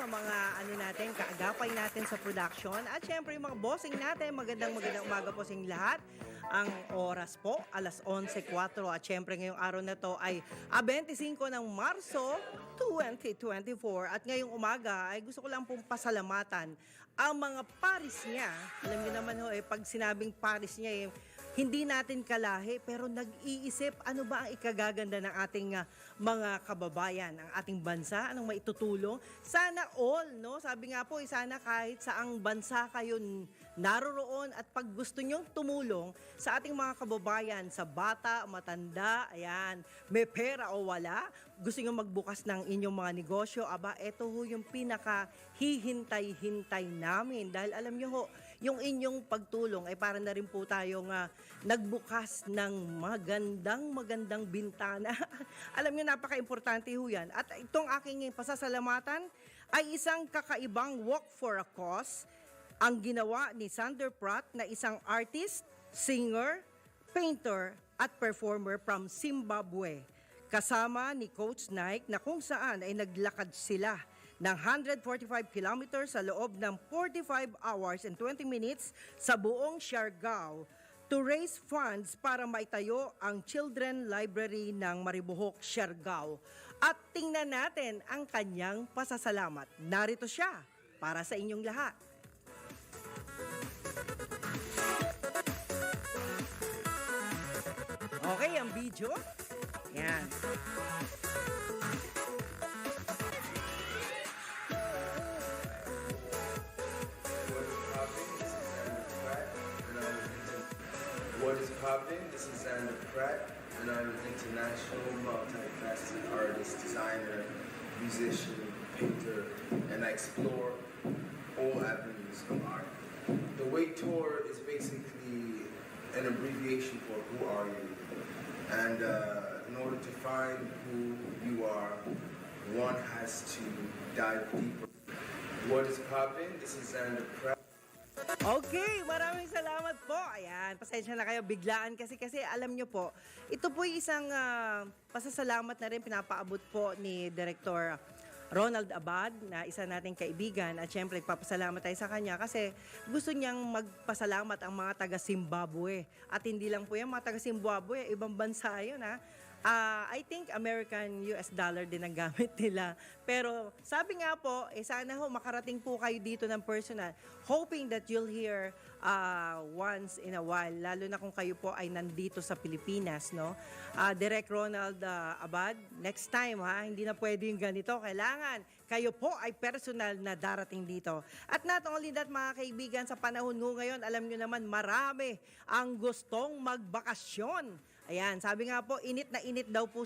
sa mga ano natin, kaagapay natin sa production. At syempre yung mga bossing natin, magandang umaga po sa inyong lahat. Ang oras po, alas 11:04 at syempre ngayong araw na to ay 25 ng Marso 2024. At ngayong umaga ay gusto ko lang pong pasalamatan ang mga paris niya. Alam niyo naman ho, pag sinabing paris niya, hindi natin kalahi pero nag-iisip ano ba ang ikagaganda ng ating mga kababayan, ang ating bansa, anong maitutulong. Sana all, no? Sabi nga po, sana kahit saang bansa kayo naroroon at pag gusto nyong tumulong sa ating mga kababayan, sa bata, matanda, ayan, may pera o wala, gusto nyo magbukas ng inyong mga negosyo, aba, eto ho yung pinaka hihintay-hintay namin. Dahil alam nyo ho, yung inyong pagtulong ay para na rin po tayong nagbukas ng magandang bintana. Alam niyo, napaka-importante ho yan. At itong aking pasasalamatan ay isang kakaibang walk for a cause ang ginawa ni Sander Pratt na isang artist, singer, painter at performer from Zimbabwe. Kasama ni Coach Nike na kung saan ay naglakad sila ng 145 kilometers sa loob ng 45 hours and 20 minutes sa buong Siargao to raise funds para maitayo ang Children Library ng Maribojoc, Siargao. At tingnan natin ang kanyang pasasalamat. Narito siya para sa inyong lahat. Okay, ang video. Yan. What is poppin'? This is Xander Pratt, and I'm an international multifaceted artist, designer, musician, painter, and I explore all avenues of art. The Wake Tour is basically an abbreviation for who are you? And in order to find who you are, one has to dive deeper. What is poppin'? This is Xander Pratt. Okay, maraming salamat po. Ayan, pasensya na kayo, biglaan kasi alam nyo po, ito po yung isang pasasalamat na rin pinapaabot po ni Director Ronald Abad na isa nating kaibigan at syempre nagpapasalamat tayo sa kanya kasi gusto niyang magpasalamat ang mga taga-Zimbabwe. At hindi lang po yan, mga taga-Zimbabwe, ibang bansa yun ha. I think American US dollar din ang gamit nila. Pero sabi nga po, sana ho makarating po kayo dito ng personal, hoping that you'll hear once in a while, lalo na kung kayo po ay nandito sa Pilipinas, no? Direct Ronald Abad, next time ha, hindi na pwede yung ganito. Kailangan kayo po ay personal na darating dito. At not only that, mga kaibigan, sa panahon ho ngayon, alam nyo naman, marami ang gustong magbakasyon. Ayan, sabi nga po, init na init daw po